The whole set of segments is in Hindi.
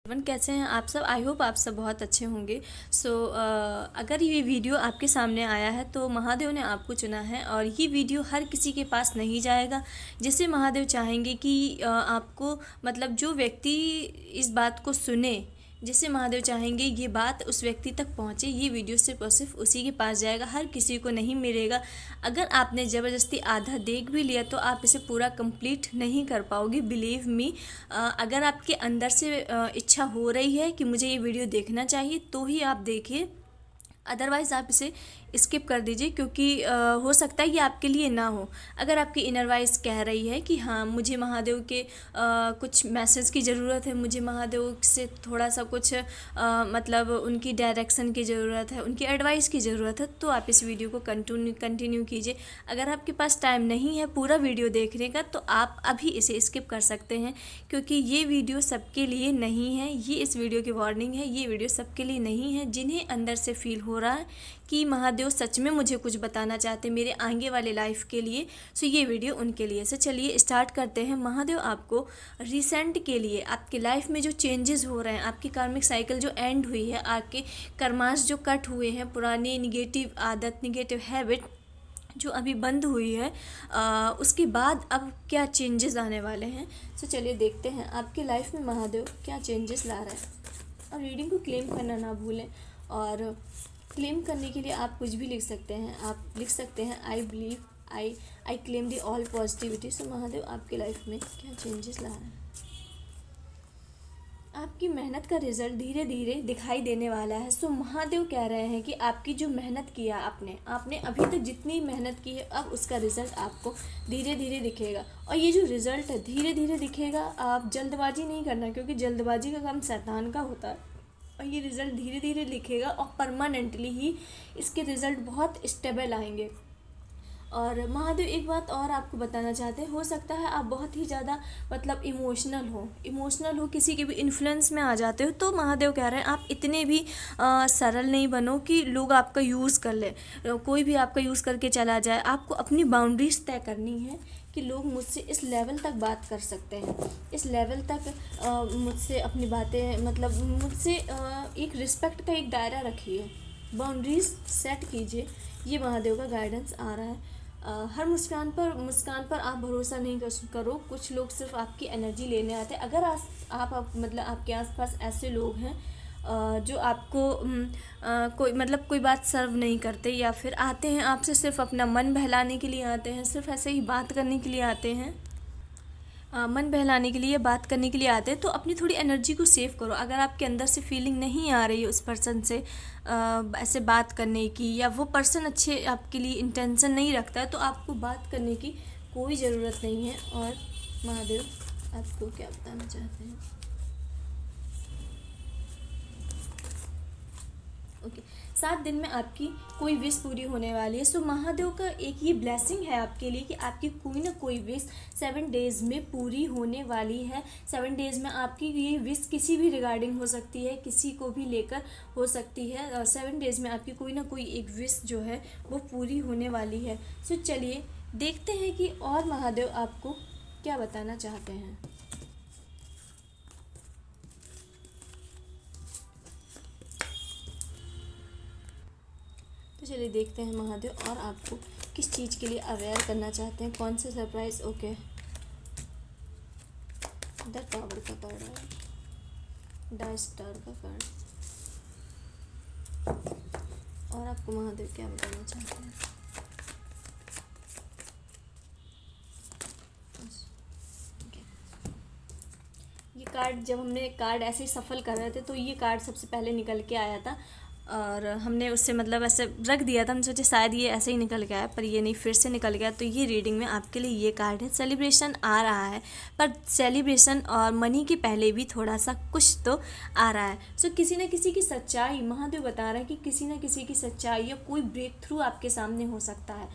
कैसे हैं आप सब। आई होप आप सब बहुत अच्छे होंगे। अगर ये वीडियो आपके सामने आया है तो महादेव ने आपको चुना है और ये वीडियो हर किसी के पास नहीं जाएगा। जिसे महादेव चाहेंगे कि आपको मतलब जो व्यक्ति इस बात को सुने, जिसे महादेव चाहेंगे ये बात उस व्यक्ति तक पहुँचे, ये वीडियो सिर्फ और सिर्फ उसी के पास जाएगा, हर किसी को नहीं मिलेगा। अगर आपने ज़बरदस्ती आधा देख भी लिया तो आप इसे पूरा कंप्लीट नहीं कर पाओगे। बिलीव मी, अगर आपके अंदर से इच्छा हो रही है कि मुझे ये वीडियो देखना चाहिए तो ही आप देखिए, अदरवाइज़ आप इसे स्किप कर दीजिए, क्योंकि हो सकता है ये आपके लिए ना हो। अगर आपकी इनर वॉइस कह रही है कि हाँ मुझे महादेव के कुछ मैसेज की ज़रूरत है, मुझे महादेव से थोड़ा सा कुछ मतलब उनकी डायरेक्शन की ज़रूरत है, उनकी एडवाइस की ज़रूरत है, तो आप इस वीडियो को कंटिन्यू कीजिए। अगर आपके पास टाइम नहीं है पूरा वीडियो देखने का तो आप अभी इसे स्किप कर सकते हैं, क्योंकि ये वीडियो सबके लिए नहीं है। ये इस वीडियो की वार्निंग है, ये वीडियो सबके लिए नहीं है। जिन्हें अंदर से फील हो रहा है कि महादेव सच में मुझे कुछ बताना चाहते मेरे आगे वाले लाइफ के लिए, सो ये वीडियो उनके लिए। सो चलिए स्टार्ट करते हैं। महादेव आपको रिसेंट के लिए, आपकी लाइफ में जो चेंजेस हो रहे हैं, आपकी कार्मिक साइकिल जो एंड हुई है, आपके कर्माश जो कट हुए हैं, पुरानी निगेटिव आदत, निगेटिव हैबिट जो अभी बंद हुई है, उसके बाद अब क्या चेंजेस आने वाले हैं। सो चलिए देखते हैं आपकी लाइफ में महादेव क्या चेंजेस ला रहा है। और रीडिंग को क्लेम करना ना भूलें, और क्लेम करने के लिए आप कुछ भी लिख सकते हैं। आप लिख सकते हैं I believe, I claim the all positivity. So Mahadev आपकी लाइफ में क्या चेंजेस ला रहे हैं। आपकी मेहनत का रिजल्ट धीरे धीरे दिखाई देने वाला है। सो महादेव कह रहे हैं कि आपकी जो मेहनत किया आपने अभी तक जितनी मेहनत की है, अब उसका रिजल्ट आपको धीरे धीरे दिखेगा। और ये जो रिजल्ट है धीरे धीरे दिखेगा, आप जल्दबाजी नहीं करना, क्योंकि जल्दबाजी का काम शैतान का होता है। और ये रिज़ल्ट धीरे धीरे दिखेगा और परमानेंटली ही इसके रिज़ल्ट बहुत स्टेबल आएंगे। और महादेव एक बात और आपको बताना चाहते हैं, हो सकता है आप बहुत ही ज़्यादा मतलब इमोशनल हो, किसी के भी इन्फ्लुएंस में आ जाते हो, तो महादेव कह रहे हैं आप इतने भी सरल नहीं बनो कि लोग आपका यूज़ कर ले, कोई भी आपका यूज़ करके चला जाए। आपको अपनी बाउंड्रीज तय करनी है कि लोग मुझसे इस लेवल तक बात कर सकते हैं, इस लेवल तक मुझसे अपनी बातें मतलब मुझसे एक रिस्पेक्ट का एक दायरा रखिए, बाउंड्रीज सेट कीजिए। ये महादेव का गाइडेंस आ रहा है। हर मुस्कान पर आप भरोसा नहीं करो। कुछ लोग सिर्फ आपकी एनर्जी लेने आते हैं। अगर आप मतलब आपके आसपास ऐसे लोग हैं जो आपको कोई बात सर्व नहीं करते, या फिर आते हैं आपसे सिर्फ अपना मन बहलाने के लिए आते हैं, सिर्फ ऐसे ही बात करने के लिए आते हैं, मन बहलाने के लिए, बात करने के लिए आते हैं, तो अपनी थोड़ी एनर्जी को सेव करो। अगर आपके अंदर से फीलिंग नहीं आ रही है उस पर्सन से ऐसे बात करने की, या वो पर्सन अच्छे आपके लिए इंटेंशन नहीं रखता है, तो आपको बात करने की कोई ज़रूरत नहीं है। और महादेव आपको क्या बताना चाहते हैं। ओके, 7 दिन में आपकी कोई विश पूरी होने वाली है। सो महादेव का एक ये ब्लेसिंग है आपके लिए कि आपकी कोई ना कोई विश 7 डेज़ में पूरी होने वाली है। 7 डेज़ में आपकी ये विश किसी भी रिगार्डिंग हो सकती है, किसी को भी लेकर हो सकती है। और 7 डेज़ में आपकी कोई ना कोई एक विश जो है वो पूरी होने वाली है। सो चलिए देखते हैं कि और महादेव आपको क्या बताना चाहते हैं। तो चलिए देखते हैं महादेव और आपको किस चीज़ के लिए अवेयर करना चाहते हैं, कौन से सरप्राइज। ओके, द टावर का कार्ड है, द स्टार का कार्ड। और आपको महादेव क्या बताना चाहते हैं। ये कार्ड जब हमने कार्ड ऐसे ही सफल कर रहे थे तो ये कार्ड सबसे पहले निकल के आया था, और हमने उससे मतलब ऐसे रख दिया था। हम सोचे शायद ये ऐसे ही निकल गया है, पर ये नहीं, फिर से निकल गया। तो ये रीडिंग में आपके लिए ये कार्ड है। सेलिब्रेशन आ रहा है, पर सेलिब्रेशन और मनी के पहले भी थोड़ा सा कुछ तो आ रहा है। सो किसी न किसी की सच्चाई, महादेव बता रहा है कि किसी न किसी की सच्चाई या कोई ब्रेक थ्रू आपके सामने हो सकता है।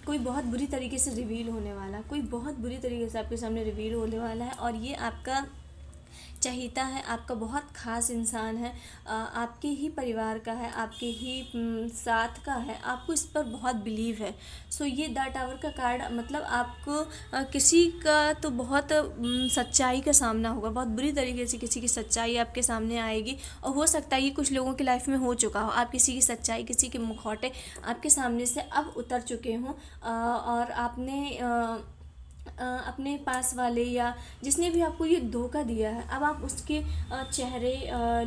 कोई बहुत बुरी तरीके से रिवील होने वाला है, कोई बहुत बुरी तरीके से आपके सामने रिवील होने वाला है। और ये आपका चाहता है, आपका बहुत ख़ास इंसान है, आपके ही परिवार का है, आपके ही साथ का है, आपको इस पर बहुत बिलीव है। सो ये द टावर का कार्ड मतलब आपको किसी का तो बहुत सच्चाई का सामना होगा, बहुत बुरी तरीके से किसी की सच्चाई आपके सामने आएगी। और हो सकता है ये कुछ लोगों की लाइफ में हो चुका हो, आप किसी की सच्चाई, किसी के मुखौटे आपके सामने से अब उतर चुके हों, और आपने अपने पास वाले या जिसने भी आपको ये धोखा दिया है, अब आप उसके चेहरे,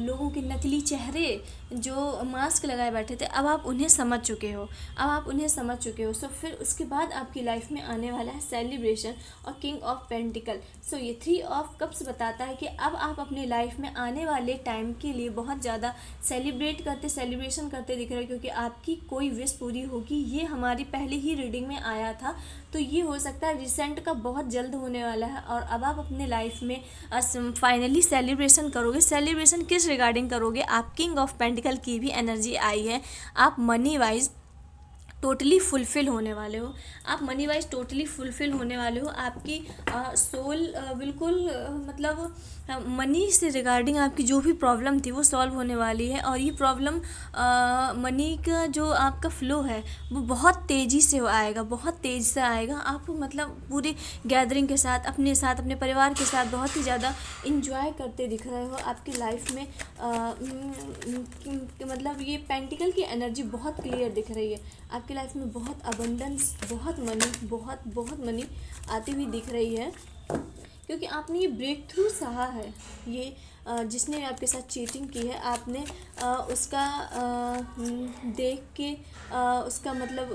लोगों के नकली चेहरे जो मास्क लगाए बैठे थे, अब आप उन्हें समझ चुके हो, अब आप उन्हें समझ चुके हो। सो फिर उसके बाद आपकी लाइफ में आने वाला है सेलिब्रेशन और किंग ऑफ पेंटिकल। सो ये 3 ऑफ कप्स बताता है कि अब आप अपनी लाइफ में आने वाले टाइम के लिए बहुत ज़्यादा सेलिब्रेशन करते दिख रहे हैं, क्योंकि आपकी कोई विश पूरी होगी। ये हमारी पहले ही रीडिंग में आया था, तो ये हो सकता है रिसेंट का बहुत जल्द होने वाला है। और अब आप अपने लाइफ में फाइनली सेलिब्रेशन करोगे। सेलिब्रेशन किस रिगार्डिंग करोगे? आप किंग ऑफ पेंटिकल की भी एनर्जी आई है। आप मनी वाइज टोटली फुलफ़िल होने वाले हो, आप मनी वाइज टोटली फुलफ़िल होने वाले हो। आपकी सोल बिल्कुल मतलब मनी से रिगार्डिंग आपकी जो भी प्रॉब्लम थी वो सॉल्व होने वाली है। और ये प्रॉब्लम मनी का जो आपका फ़्लो है वो बहुत तेज़ी से आएगा, बहुत तेज़ से आएगा। आप मतलब पूरी गैदरिंग के साथ, अपने परिवार के साथ बहुत ही ज़्यादा इंजॉय करते दिख रहे हो। आपकी लाइफ में मतलब ये पेंटिकल की एनर्जी बहुत क्लियर दिख रही है। आपकी लाइफ में बहुत अबंडेंस, बहुत मनी आती हुई दिख रही है, क्योंकि आपने ये ब्रेक थ्रू सहा है। ये जिसने आपके साथ चीटिंग की है, आपने उसका देख के उसका मतलब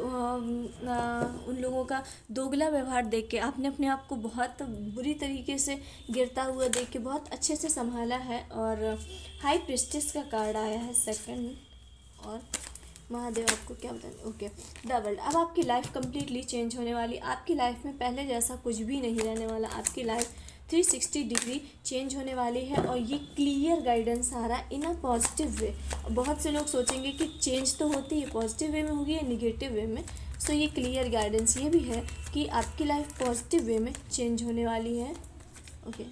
उन लोगों का दोगला व्यवहार देख के आपने अपने आप को बहुत बुरी तरीके से गिरता हुआ देख के बहुत अच्छे से संभाला है। और हाई प्रिस्टेस का कार्ड आया है सेकंड, और महादेव आपको क्या बताएं। Okay, the world. अब आपकी लाइफ कम्प्लीटली चेंज होने वाली। आपकी लाइफ में पहले जैसा कुछ भी नहीं रहने वाला। आपकी लाइफ 360 डिग्री चेंज होने वाली है, और ये क्लियर गाइडेंस आ रहा है इन अ पॉजिटिव वे। बहुत से लोग सोचेंगे कि चेंज तो होती है, पॉजिटिव वे में होगी या निगेटिव वे में। सो ये क्लियर गाइडेंस ये भी है कि आपकी लाइफ पॉजिटिव वे में चेंज होने वाली है। ओके,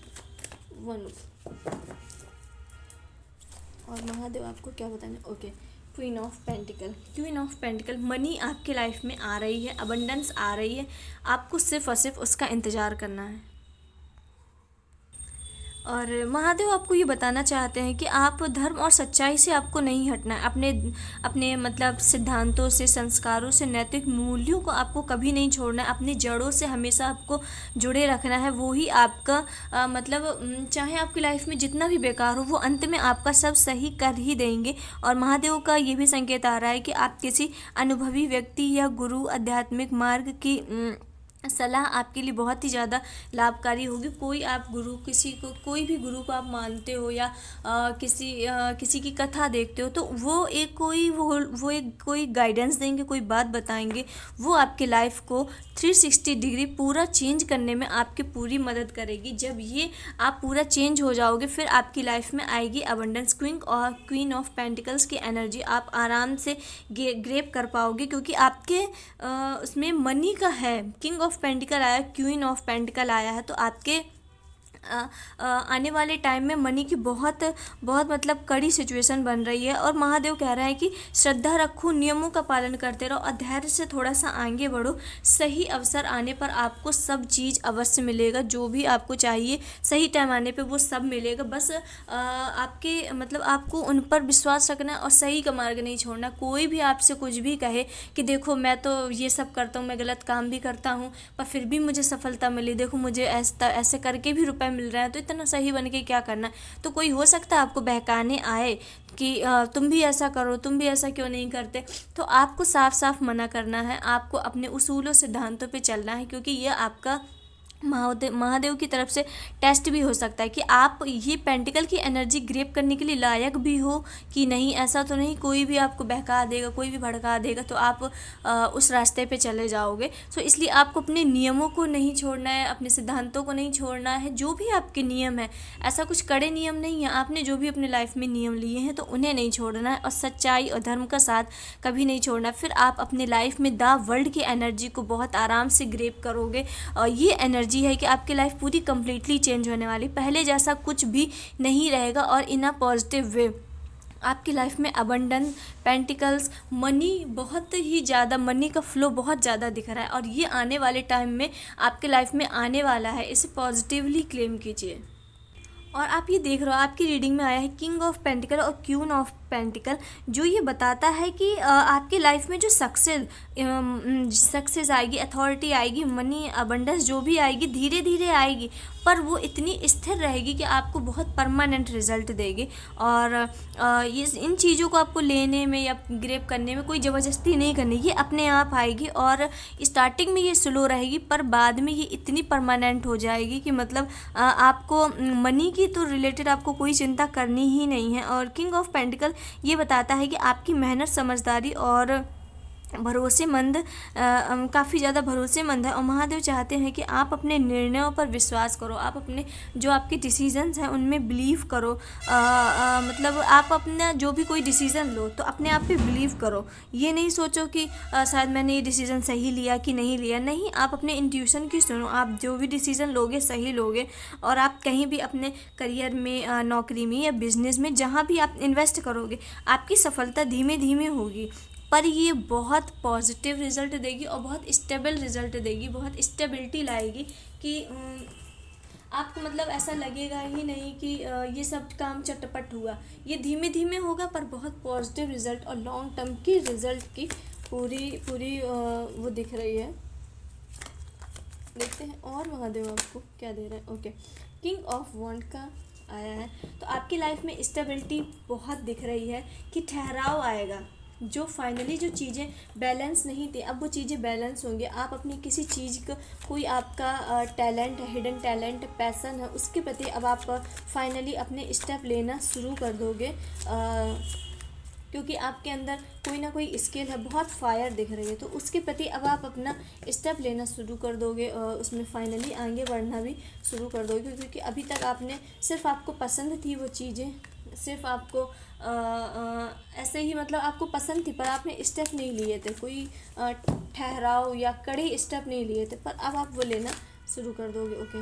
और महादेव आपको क्या बताना। Okay, queen of pentacle. Money आपके लाइफ में आ रही है, अबंडेंस आ रही है। आपको सिर्फ और सिर्फ उसका इंतज़ार करना है। और महादेव आपको ये बताना चाहते हैं कि आप धर्म और सच्चाई से आपको नहीं हटना है। अपने मतलब सिद्धांतों से, संस्कारों से, नैतिक मूल्यों को आपको कभी नहीं छोड़ना है। अपनी जड़ों से हमेशा आपको जुड़े रखना है। वो ही आपका मतलब चाहे आपकी लाइफ में जितना भी बेकार हो, वो अंत में आपका सब सही कर ही देंगे। और महादेव का ये भी संकेत आ रहा है कि आप किसी अनुभवी व्यक्ति या गुरु, आध्यात्मिक मार्ग की सलाह आपके लिए बहुत ही ज़्यादा लाभकारी होगी। कोई भी गुरु को आप मानते हो या किसी की कथा देखते हो, तो वो एक कोई गाइडेंस देंगे, कोई बात बताएंगे। वो आपके लाइफ को 360 डिग्री पूरा चेंज करने में आपकी पूरी मदद करेगी। जब ये आप पूरा चेंज हो जाओगे, फिर आपकी लाइफ में आएगी अबंडेंस। क्वीन ऑफ पेंटिकल्स की एनर्जी आप आराम से ग्रैब कर पाओगे, क्योंकि आपके उसमें मनी का है। किंग ऑफ पेंटिकल आया, क्वीन ऑफ पेंटिकल आया है, तो आपके आने वाले टाइम में मनी की बहुत मतलब कड़ी सिचुएशन बन रही है। और महादेव कह रहे हैं कि श्रद्धा रखो, नियमों का पालन करते रहो और धैर्य से थोड़ा सा आगे बढ़ो। सही अवसर आने पर आपको सब चीज़ अवश्य मिलेगा, जो भी आपको चाहिए सही टाइम आने पे वो सब मिलेगा। बस आपके मतलब आपको उन पर विश्वास रखना और सही का मार्ग नहीं छोड़ना। कोई भी आपसे कुछ भी कहे कि देखो मैं तो ये सब करता हूँ, मैं गलत काम भी करता हूँ पर फिर भी मुझे सफलता मिली, देखो मुझे ऐसे करके भी रुपए मिल रहा है, तो इतना सही बन के क्या करना। तो कोई हो सकता है आपको बहकाने आए कि तुम भी ऐसा करो, तुम भी ऐसा क्यों नहीं करते, तो आपको साफ साफ मना करना है। आपको अपने उसूलों सिद्धांतों पे चलना है, क्योंकि ये आपका महादेव की तरफ से टेस्ट भी हो सकता है कि आप ये पेंटिकल की एनर्जी ग्रैब करने के लिए लायक भी हो कि नहीं। ऐसा तो नहीं कोई भी आपको बहका देगा, कोई भी भड़का देगा तो आप उस रास्ते पे चले जाओगे। सो इसलिए आपको अपने नियमों को नहीं छोड़ना है, अपने सिद्धांतों को नहीं छोड़ना है। जो भी आपके नियम है, ऐसा कुछ कड़े नियम नहीं है, आपने जो भी अपने लाइफ में नियम लिए हैं तो उन्हें नहीं छोड़ना है, और सच्चाई और धर्म का साथ कभी नहीं छोड़ना। फिर आप अपने लाइफ में द वर्ल्ड की एनर्जी को बहुत आराम से ग्रैब करोगे, और ये एनर्जी एनर्जी है कि आपकी लाइफ पूरी कम्प्लीटली चेंज होने वाली, पहले जैसा कुछ भी नहीं रहेगा और इन अ पॉजिटिव वे। आपकी लाइफ में अबंडेंस, पेंटिकल्स, मनी, बहुत ही ज़्यादा मनी का फ्लो बहुत ज़्यादा दिख रहा है और ये आने वाले टाइम में आपके लाइफ में आने वाला है, इसे पॉजिटिवली क्लेम कीजिए। और आप ये देख रहे हो आपकी रीडिंग में आया है किंग ऑफ पेंटिकल और क्वीन ऑफ पेंटिकल, जो ये बताता है कि आपकी लाइफ में जो सक्सेस आएगी, अथॉरिटी आएगी, मनी, अबंडेंस जो भी आएगी धीरे धीरे आएगी, पर वो इतनी स्थिर रहेगी कि आपको बहुत परमानेंट रिजल्ट देगी। और ये इन चीज़ों को आपको लेने में या ग्रैब करने में कोई ज़बरदस्ती नहीं करनी, ये अपने आप आएगी। और स्टार्टिंग में ये स्लो रहेगी पर बाद में ये इतनी परमानेंट हो जाएगी कि मतलब आपको मनी की तो रिलेटेड आपको कोई चिंता करनी ही नहीं है। और किंग ऑफ पेंटिकल ये बताता है कि आपकी मेहनत, समझदारी और भरोसेमंद, काफ़ी ज़्यादा भरोसेमंद है। और महादेव चाहते हैं कि आप अपने निर्णयों पर विश्वास करो, आप अपने जो आपके डिसीजंस हैं उनमें बिलीव करो। मतलब आप अपना जो भी कोई डिसीज़न लो तो अपने आप पे बिलीव करो, ये नहीं सोचो कि शायद मैंने ये डिसीज़न सही लिया कि नहीं लिया। नहीं, आप अपने इंट्यूशन की सुनो, आप जो भी डिसीज़न लोगे सही लोगे। और आप कहीं भी अपने करियर में, नौकरी में या बिजनेस में जहाँ भी आप इन्वेस्ट करोगे, आपकी सफलता धीमे धीमे होगी पर ये बहुत पॉजिटिव रिज़ल्ट देगी और बहुत स्टेबल रिज़ल्ट देगी, बहुत स्टेबिलिटी लाएगी कि आपको मतलब ऐसा लगेगा ही नहीं कि ये सब काम चटपट हुआ। ये धीमे धीमे होगा पर बहुत पॉजिटिव रिज़ल्ट और लॉन्ग टर्म की रिज़ल्ट की पूरी वो दिख रही है। देखते हैं और महादेव आपको क्या दे रहा है। ओके, किंग ऑफ वॉन्ड का आया है, तो आपकी लाइफ में स्टेबिलिटी बहुत दिख रही है कि ठहराव आएगा। जो फाइनली जो चीज़ें बैलेंस नहीं थी अब वो चीज़ें बैलेंस होंगी। आप अपनी किसी चीज़ को, कोई आपका टैलेंट है, हिडन टैलेंट, पैसन है, उसके प्रति अब आप फाइनली अपने स्टेप लेना शुरू कर दोगे। क्योंकि आपके अंदर कोई ना कोई स्किल है, बहुत फायर दिख रही है, तो उसके प्रति अब आप अपना स्टेप लेना शुरू कर दोगे और उसमें फाइनली आगे बढ़ना भी शुरू कर दोगे। क्योंकि अभी तक आपने सिर्फ, आपको पसंद थी वो चीज़ें, सिर्फ आपको ऐसे ही मतलब आपको पसंद थी पर आपने स्टेप नहीं लिए थे, कोई ठहराव या कड़े स्टेप नहीं लिए थे, पर अब आप वो लेना शुरू कर दोगे। ओके,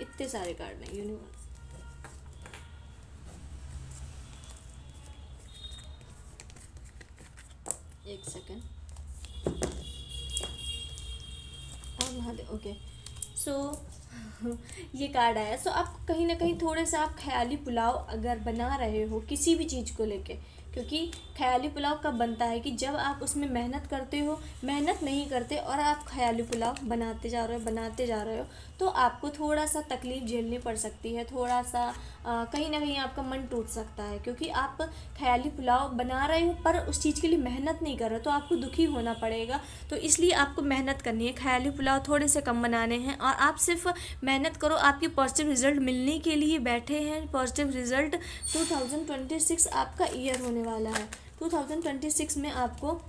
इतने सारे कार्ड हैं यूनिवर्स। एक सेकेंड और महादेव। ओके, सो ये कार्ड आया। सो आप कहीं ना कहीं थोड़े सा आप ख्याली पुलाव अगर बना रहे हो किसी भी चीज़ को लेके, क्योंकि ख्याली पुलाव कब बनता है कि जब आप उसमें मेहनत करते हो, मेहनत नहीं करते और आप ख्याली पुलाव बनाते जा रहे हो तो आपको थोड़ा सा तकलीफ़ झेलनी पड़ सकती है, थोड़ा सा कहीं ना कहीं आपका मन टूट सकता है। क्योंकि आप ख्याली पुलाव बना रहे हो पर उस चीज़ के लिए मेहनत नहीं कर रहे हो तो आपको दुखी होना पड़ेगा। तो इसलिए आपको मेहनत करनी है, ख्याली पुलाव थोड़े से कम बनाने हैं और आप सिर्फ मेहनत करो। आपके पॉजिटिव रिजल्ट मिलने के लिए बैठे हैं। पॉजिटिव रिजल्ट 2026 आपका ईयर होने वाला है। 2026 में आपको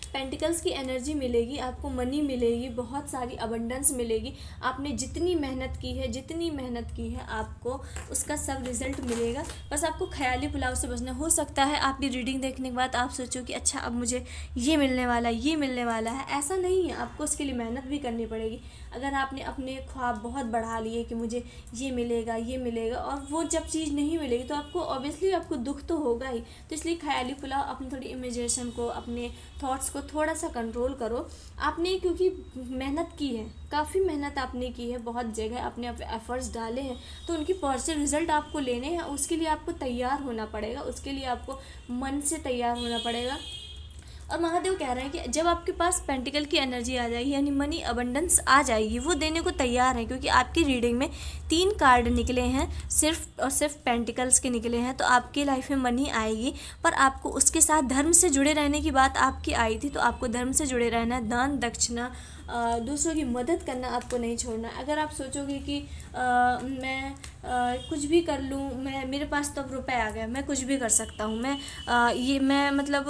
पेंटिकल्स की एनर्जी मिलेगी, आपको मनी मिलेगी, बहुत सारी अबंडेंस मिलेगी। आपने जितनी मेहनत की है आपको उसका सब रिजल्ट मिलेगा। बस आपको ख्याली पुलाव से बचना। हो सकता है आपकी रीडिंग देखने के बाद आप सोचो कि अच्छा अब मुझे ये मिलने वाला है, ऐसा नहीं है। आपको उसके लिए मेहनत भी करनी पड़ेगी। अगर आपने अपने ख्वाब बहुत बढ़ा लिए कि मुझे ये मिलेगा और वो जब चीज़ नहीं मिलेगी तो आपको ऑब्वियसली आपको दुख तो होगा ही। तो इसलिए ख्याली पुलाव, अपनी थोड़ी इमेजिनेशन को, अपने थॉट्स को थोड़ा सा कंट्रोल करो। आपने क्योंकि मेहनत की है, काफ़ी मेहनत आपने की है, बहुत जगह अपने एफर्ट्स डाले हैं, तो उनकी पॉजिटिव रिजल्ट आपको लेने हैं। उसके लिए आपको तैयार होना पड़ेगा, उसके लिए आपको मन से तैयार होना पड़ेगा। और महादेव कह रहे हैं कि जब आपके पास पेंटिकल की एनर्जी आ जाएगी यानी मनी अबंडेंस आ जाएगी, वो देने को तैयार है। क्योंकि आपकी रीडिंग में 3 कार्ड निकले हैं, सिर्फ और सिर्फ पेंटिकल्स के निकले हैं। तो आपकी लाइफ में मनी आएगी पर आपको उसके साथ धर्म से जुड़े रहने की बात आपकी आई थी, तो आपको धर्म से जुड़े रहना, दान दक्षिणा, दूसरों की मदद करना आपको नहीं छोड़ना। अगर आप सोचोगे कि मैं कुछ भी कर लूँ, मैं मेरे पास तो अब रुपए आ गए, मैं कुछ भी कर सकता हूँ, मैं मतलब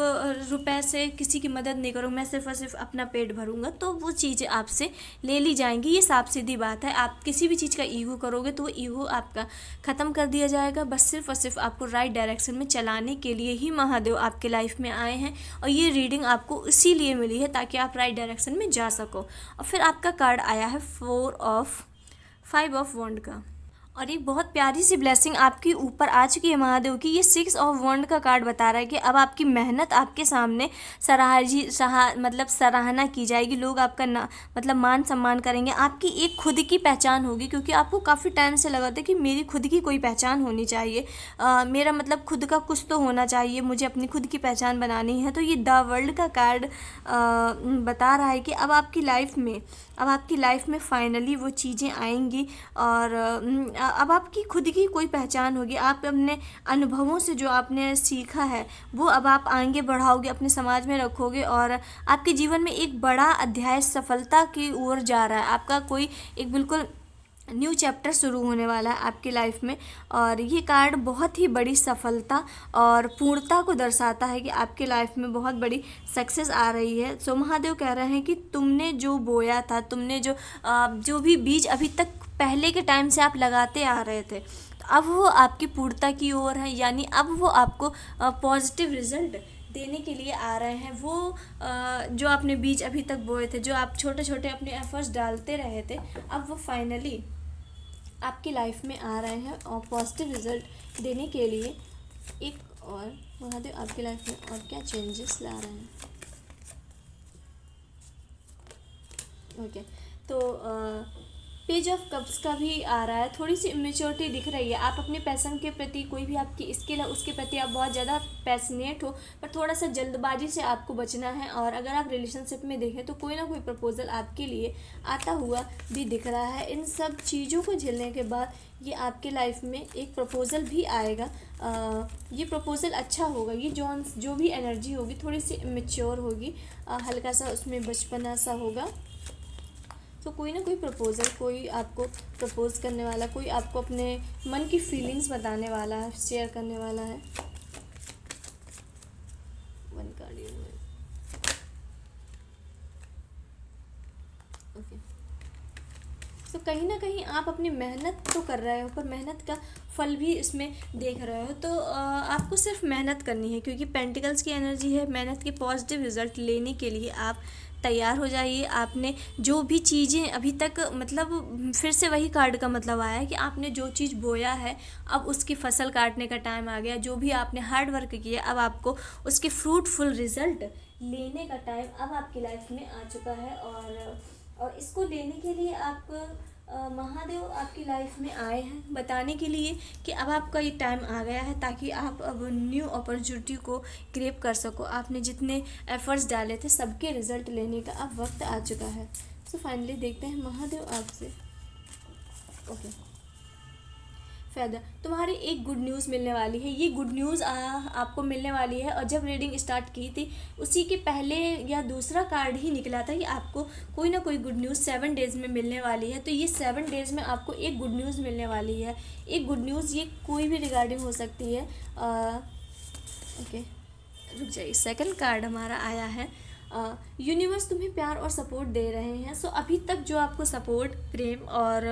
रुपए से किसी की मदद नहीं करूँ, मैं सिर्फ़ और सिर्फ अपना पेट भरूँगा, तो वो चीज़ें आपसे ले ली जाएंगी। ये साफ सीधी बात है। आप किसी भी चीज़ का ईगो करोगे तो वो ईगो आपका ख़त्म कर दिया जाएगा। बस सिर्फ और सिर्फ आपको राइट डायरेक्शन में चलाने के लिए ही महादेव आपके लाइफ में आए हैं, और ये रीडिंग आपको इसीलिए मिली है ताकि आप राइट डायरेक्शन में जा सको। और फिर आपका कार्ड आया है 5 ऑफ वॉन्ड का, और एक बहुत प्यारी सी ब्लेसिंग आपके ऊपर आ चुकी है महादेव की। ये 6 ऑफ वॉन्ड का कार्ड बता रहा है कि अब आपकी मेहनत आपके सामने मतलब सराहना की जाएगी। लोग आपका मतलब मान सम्मान करेंगे। आपकी एक खुद की पहचान होगी, क्योंकि आपको काफ़ी टाइम से लगा था कि मेरी खुद की कोई पहचान होनी चाहिए, मेरा मतलब खुद का कुछ तो होना चाहिए, मुझे अपनी खुद की पहचान बनानी है। तो ये द वर्ल्ड का कार्ड बता रहा है कि अब आपकी लाइफ में फाइनली वो चीज़ें आएंगी, और अब आपकी खुद की कोई पहचान होगी। आप अपने अनुभवों से जो आपने सीखा है वो अब आप आगे बढ़ाओगे, अपने समाज में रखोगे, और आपके जीवन में एक बड़ा अध्याय सफलता की ओर जा रहा है। आपका कोई एक बिल्कुल न्यू चैप्टर शुरू होने वाला है आपकी लाइफ में। और ये कार्ड बहुत ही बड़ी सफलता और पूर्णता को दर्शाता है कि आपके लाइफ में बहुत बड़ी सक्सेस आ रही है। सो महादेव कह रहे हैं कि तुमने जो बोया था, तुमने जो भी बीज अभी तक पहले के टाइम से आप लगाते आ रहे थे, तो अब वो आपकी पूर्णता की ओर है। यानी अब वो आपको पॉजिटिव रिजल्ट देने के लिए आ रहे हैं। वो जो आपने बीज अभी तक बोए थे, जो आप छोटे छोटे अपने एफर्ट्स डालते रहे थे, अब वो फाइनली आपकी लाइफ में आ रहे हैं और पॉजिटिव रिजल्ट देने के लिए। एक और महादेव आपकी लाइफ में और क्या चेंजेस ला रहे हैं। ओके, तो पेज ऑफ कप्स का भी आ रहा है। थोड़ी सी इमेच्योरिटी दिख रही है। आप अपने पैशन के प्रति, कोई भी आपकी स्किल है उसके प्रति आप बहुत ज़्यादा पैशनेट हो, पर थोड़ा सा जल्दबाजी से आपको बचना है। और अगर आप रिलेशनशिप में देखें तो कोई ना कोई प्रपोजल आपके लिए आता हुआ भी दिख रहा है। इन सब चीज़ों को झेलने के बाद ये आपके लाइफ में एक प्रपोजल भी आएगा। ये प्रपोजल अच्छा होगा। ये जो भी एनर्जी होगी थोड़ी सी इमेच्योर होगी, हल्का सा उसमें बचपना सा होगा। तो कोई ना कोई प्रपोजल, कोई आपको प्रपोज करने वाला, कोई आपको अपने मन की फीलिंग्स बताने वाला है, शेयर करने वाला है। One card okay. तो कहीं ना कहीं आप अपनी मेहनत तो कर रहे हो, पर मेहनत का फल भी इसमें देख रहे हो। तो आपको सिर्फ मेहनत करनी है, क्योंकि पेंटिकल्स की एनर्जी है। मेहनत के पॉजिटिव रिजल्ट लेने के लिए आप तैयार हो जाइए। आपने जो भी चीज़ें अभी तक, मतलब फिर से वही कार्ड का मतलब आया है कि आपने जो चीज़ बोया है अब उसकी फसल काटने का टाइम आ गया। जो भी आपने हार्ड वर्क किया अब आपको उसके फ्रूटफुल रिजल्ट लेने का टाइम अब आपकी लाइफ में आ चुका है। और इसको लेने के लिए आप महादेव आपकी लाइफ में आए हैं बताने के लिए कि अब आपका ये टाइम आ गया है, ताकि आप अब न्यू अपॉर्चुनिटी को ग्रैब कर सको। आपने जितने एफर्ट्स डाले थे सबके रिजल्ट लेने का अब वक्त आ चुका है। सो फाइनली देखते हैं महादेव आपसे। ओके, फ़ायदा तुम्हारी एक गुड न्यूज़ मिलने वाली है। ये गुड न्यूज़ आपको मिलने वाली है। और जब रीडिंग स्टार्ट की थी उसी के पहले या दूसरा कार्ड ही निकला था कि आपको कोई ना कोई गुड न्यूज़ 7 डेज़ में मिलने वाली है। तो ये 7 डेज़ में आपको एक गुड न्यूज़ मिलने वाली है। एक गुड न्यूज़ ये कोई भी रिगार्डिंग हो सकती है। ओके, रुक जाइए। सेकंड कार्ड हमारा आया है यूनिवर्स तुम्हें प्यार और सपोर्ट दे रहे हैं। सो अभी तक जो आपको सपोर्ट, प्रेम और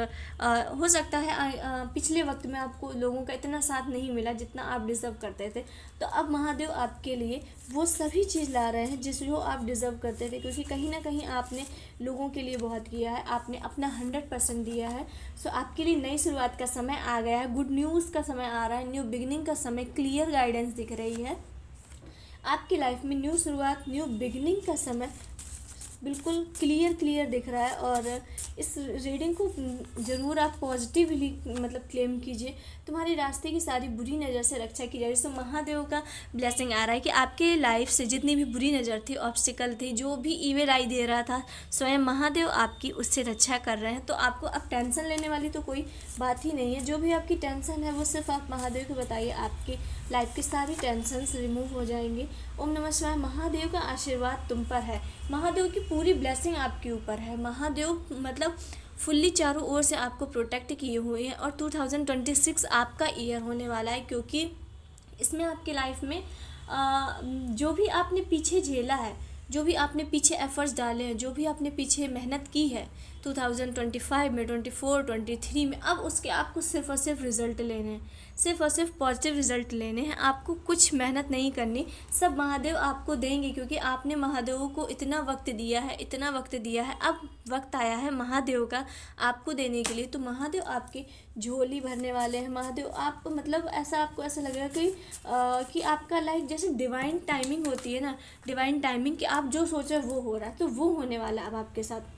हो सकता है पिछले वक्त में आपको लोगों का इतना साथ नहीं मिला जितना आप डिज़र्व करते थे, तो अब महादेव आपके लिए वो सभी चीज़ ला रहे हैं जिसको आप डिज़र्व करते थे। क्योंकि कहीं ना कहीं आपने लोगों के लिए बहुत किया है, आपने अपना 100% दिया है। सो आपके लिए नई शुरुआत का समय आ गया है। गुड न्यूज़ का समय आ रहा है, न्यू बिगिनिंग का समय, क्लियर गाइडेंस दिख रही है। आपकी लाइफ में न्यू शुरुआत, न्यू बिगनिंग का समय बिल्कुल क्लियर दिख रहा है। और इस रीडिंग को ज़रूर आप पॉजिटिवली मतलब क्लेम कीजिए। तुम्हारे रास्ते की सारी बुरी नज़र से रक्षा की जाए। सो महादेव का ब्लेसिंग आ रहा है कि आपके लाइफ से जितनी भी बुरी नज़र थी, ऑब्स्टिकल थी, जो भी ईविल आई दे रहा था, स्वयं महादेव आपकी उससे रक्षा कर रहे हैं। तो आपको अब टेंशन लेने वाली तो कोई बात ही नहीं है। जो भी आपकी टेंशन है वो सिर्फ आप महादेव को बताइए, आपकी लाइफ की सारी टेंशन्स रिमूव हो जाएंगी। ओम नमः शिवाय। महादेव का आशीर्वाद तुम पर है, महादेव की पूरी ब्लेसिंग आपके ऊपर है। महादेव मतलब फुल्ली चारों ओर से आपको प्रोटेक्ट किए हुए हैं। और 2026 आपका ईयर होने वाला है, क्योंकि इसमें आपके लाइफ में जो भी आपने पीछे झेला है, जो भी आपने पीछे एफर्ट्स डाले हैं, जो भी आपने पीछे मेहनत की है 2025 में, 24, 23 में, अब उसके आपको सिर्फ और सिर्फ रिज़ल्ट लेने हैं, सिर्फ और सिर्फ पॉजिटिव रिज़ल्ट लेने हैं। आपको कुछ मेहनत नहीं करनी, सब महादेव आपको देंगे, क्योंकि आपने महादेव को इतना वक्त दिया है, इतना वक्त दिया है। अब वक्त आया है महादेव का आपको देने के लिए। तो महादेव आपकी झोली भरने वाले हैं। महादेव आप मतलब ऐसा आपको ऐसा लगेगा कि आपका लाइफ जैसे डिवाइन टाइमिंग होती है ना, डिवाइन टाइमिंग, कि आप जो सोचो वो हो रहा है, तो वो होने वाला है अब आपके साथ।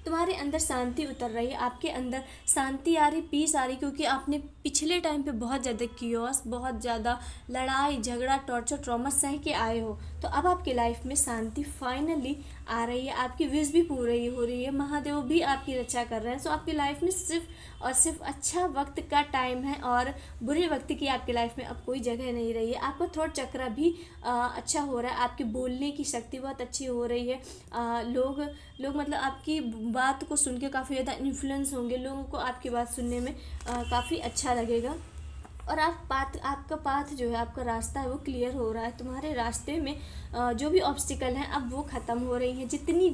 तुम्हारे अंदर शांति उतर रही है, आपके अंदर शांति आ रही, पीस आ रही, क्योंकि आपने पिछले टाइम पे बहुत ज़्यादा कियोस, बहुत ज़्यादा लड़ाई झगड़ा टॉर्चर ट्रॉमा सह के आए हो। तो अब आपकी लाइफ में शांति फाइनली आ रही है, आपकी विश भी पूरी हो रही है, महादेव भी आपकी रक्षा कर रहे हैं। सो आपकी लाइफ में सिर्फ और सिर्फ अच्छा वक्त का टाइम है, और बुरे वक्त की आपकी लाइफ में अब कोई जगह नहीं रही है। आपका थॉट चक्र भी अच्छा हो रहा है, आपकी बोलने की शक्ति बहुत अच्छी हो रही है। लोग मतलब आपकी बात को सुन के काफ़ी ज़्यादा इन्फ्लुएंस होंगे, लोगों को आपकी बात सुनने में काफ़ी अच्छा लगेगा। और आपका पाथ जो है, आपका रास्ता है वो क्लियर हो रहा है। तुम्हारे रास्ते में जो भी ऑब्स्टिकल हैं अब वो ख़त्म हो रही हैं, जितनी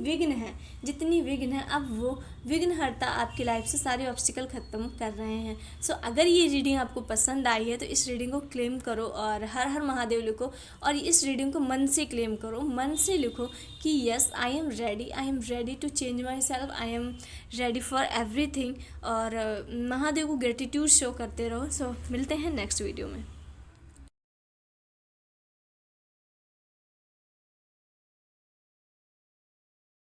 विघ्न है अब वो विघ्नहर्ता आपकी लाइफ से सारे ऑब्स्टिकल ख़त्म कर रहे हैं। सो अगर ये रीडिंग आपको पसंद आई है तो इस रीडिंग को क्लेम करो और हर हर महादेव लिखो, और इस रीडिंग को मन से क्लेम करो, मन से लिखो कि yes I am ready to change myself, I am ready for everything. और महादेव को ग्रेटिट्यूड शो करते रहो। सो मिलते हैं नेक्स्ट वीडियो में।